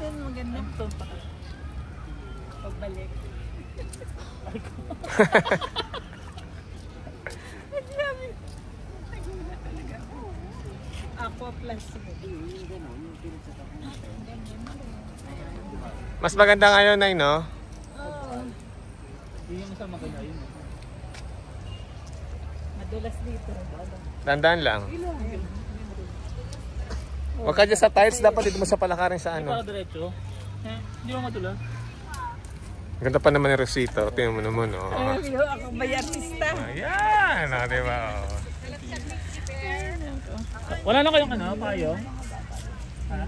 Maganda ito. Pagbalik. Aqua plus. Mas maganda ngayon, Nay, no? Yun yung sa maganda yun. Madulas dito. Dandan lang. Huwag ka dyan sa tiles, dapat dito mo sa palakarin sa ano. Para diretso. Hindi mo matulang. Ganda pa naman yung resito. Tingnan mo naman, oh. Ako ba yung artista? Ayan, oh, diba? Oh. Wala na kayong ano, payo? Ha?